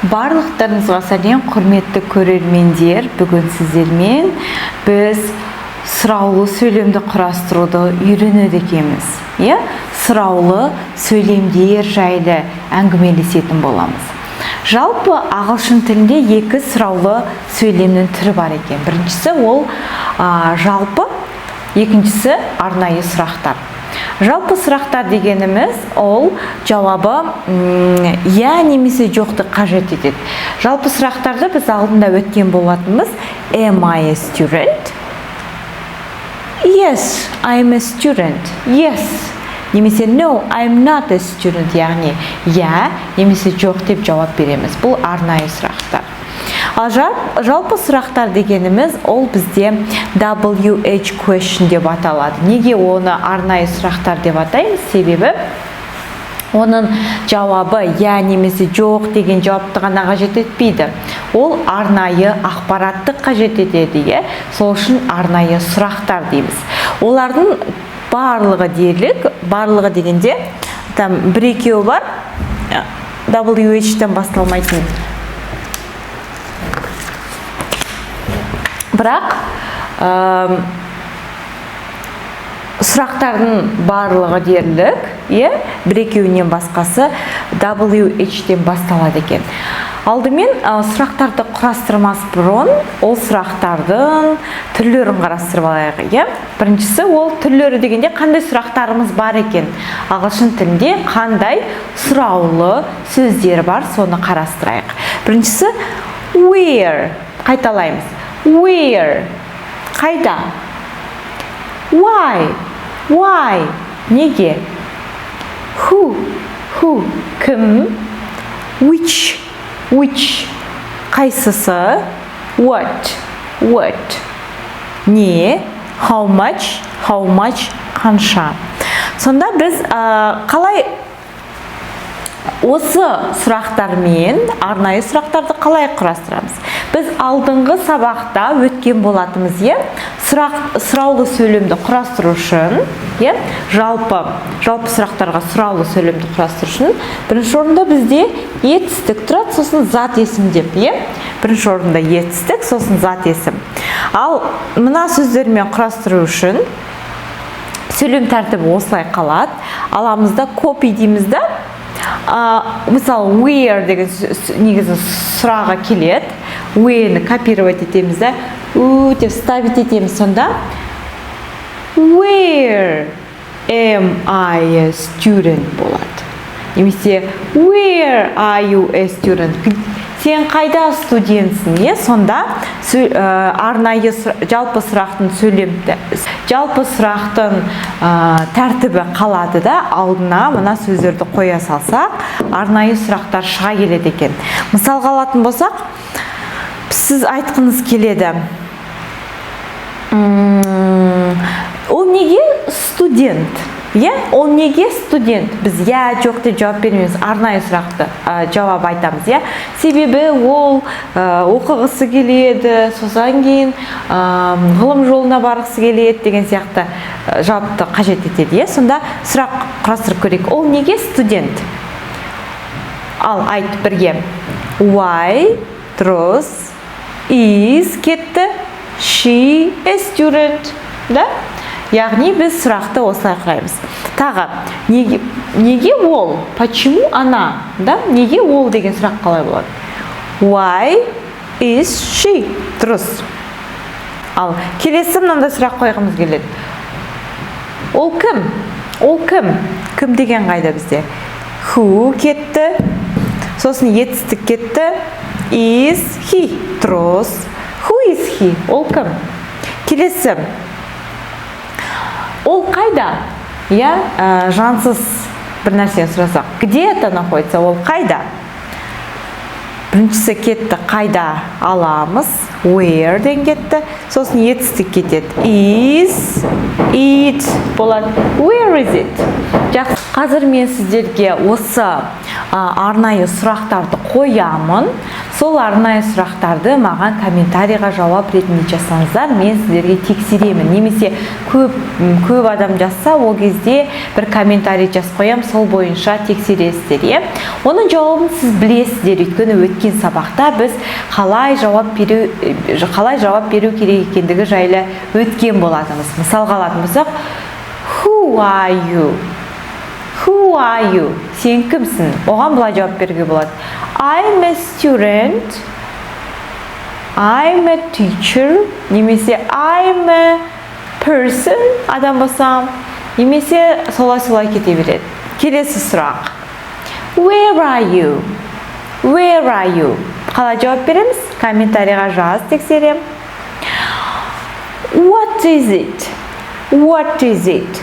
Барлықтарыңызға сәлем, құрметті көрермендер. Бүгін сіздермен біз сұраулы сөйлемді құрастыруды үйренеді екенбіз. Сұраулы сөйлемдер жайлы әңгімелесетін боламыз. Жалпы ағылшын тілінде екі сұраулы сөйлемнің түрі бар екен. Біріншісі ол жалпы, екіншісі арнайы сұрақтар. Жалпы сұрақтар дегеніміз ол жауабы я немесе жоқты қажет етеді. Жалпы сұрақтарды біз алдында өткен болатынбыз. Am I a student? Yes, I'm a student. Yes. Немесе no, I'm not a student. Яғни я немесе жоқ деп жауап береміз. Бұл арнайы сұрақтар. Ал жалпы сұрақтар дегеніміз ол бізде WH question деп аталады. Неге оны арнайы сұрақтар деп атаймыз? Себебі оның жауабы я немесе жоқ деген жауапты ғана қажет етпейді. Ол арнайы ақпаратты қажет етеді. Сол үшін арнайы сұрақтар дейміз. Олардың барлығы дерлік, барлығы дегенде бір-екеуі бар, WH-тен басталмайтын. Бірақ сұрақтардың барлығы дерлік, бір-екеуінен басқасы WH-тен басталады екен. Алдымен сұрақтарды құрастырмас бұрын, ол сұрақтардың түрлерін қарастырып алайық. Біріншісі ол түрлері дегенде қандай сұрақтарымыз бар екен. Ағылшын тілінде қандай сұраулы сөздер бар, соны қарастырайық. Біріншісі where, қайталаймыз. Where, қайда? Why, неге? Who, кім? Which, қайсысы? What, не? How much, қанша? Сонда біз қалай осы сұрақтармен арнайы сұрақтарды қалай құрастырамыз? Біз алдыңғы сабақта өткен болатымыз, сұраулы сөйлемді құрастыру үшін, жалпы сұрақтарға сұраулы сөйлемді құрастыру үшін, бірінші орында бізде етістік тұрады, сосын зат есім деп, бірінші орында етістік, сосын зат есім. Ал мына сөздермен құрастыру үшін сөйлем тәртібі осылай қалады. Аламызда copy деймізді. Мысалы, where деген негізі сұраға келеді. Where'ні копировать етеміз да, деп ставить етеміз. Сонда where am I a student болады. Немесе where are you a student? Сен қайда студентсің? Сонда арнайы жалпы сұрақтың жалпы сұрақтың тәртібі қалады да, алдына мына сөздерді қоя салсақ, арнайы сұрақтар шыға келеді екен. Мысалға алатын болсақ, сіз айтқыңыз келеді. Ол неге студент? Ол неге студент? Біз жоқ деп жауап бермейміз, арнайы сұрақты жауап айтамыз. Себебі ол оқығысы келеді, содан кейін ғылым жолына барғысы келеді деген сияқты жауапты қажет етеді. Сонда сұрақ құрастырып көрейік. Ол неге студент? Ал айт бірге. Why, дұрыс, is кетті, she a student. Яғни біз сұрақты осылай құраймыз. Тағы, неге ол? Почему она? Неге ол деген сұрақ қалай болады? Why is she? Дұрыс. Ал келесі мынандай сұрақ қойғымыз келеді. Ол кім? Кім деген қайда бізде? Who кетті, сосын етістік кетті. Is he? Дұрыс. Who is he? Ол кім? Келесі. Ол қайда? Жансыз бір нәрсені сұрасақ. Где это находится? Ол қайда? Біріншісі кетті, қайда аламыз? Where ден кетті. Сосын етістік кетеді. Is, it болады. Where is it? Жақсы. Қазір мен сіздерге осы арнайы сұрақтарды қоямын. Сол арнайы сұрақтарды маған комментарийға жауап ретінде жазсаңыздар, мен сіздерге тексеремін. Немесе көп адам жазса, ол кезде бір комментарий жазып қоям, сол бойынша тексересіздер. Оның жауабын сіз білесіздер, өйткені өткен сабақта біз қалай жауап беру керек екендігі жайлы өткен болатынбыз. Мысалға алатын болсақ, who are you? Who are you? Сен кімсің? Оған былай жауап беруге болады. I'm a student. I'm a teacher. Немесе I'm a person. Адам болсам. Немесе солай кете береді. Келесі сұрақ. Where are you? Where are you? Қалай жауап береміз? Комментарийға жаз, тексерем. What is it? What is it?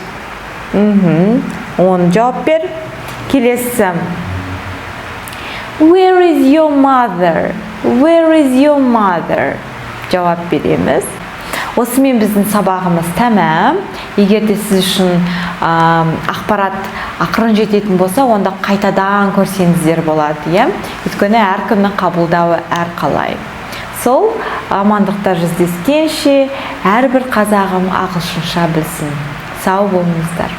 Оны жауап бер. Келесі. Where is your mother? Where is your mother? Жауап береміз. Осымен біздің сабағымыз тәмам. Егер де сіз үшін ақпарат ақырын жететін болса, онда қайтадан көрсеңіздер болады. Өйткені әркімнің қабылдауы әрқалай. Сол амандықта жүздескенше әрбір қазағым ағылшынша білсін. Сау болыңыздар.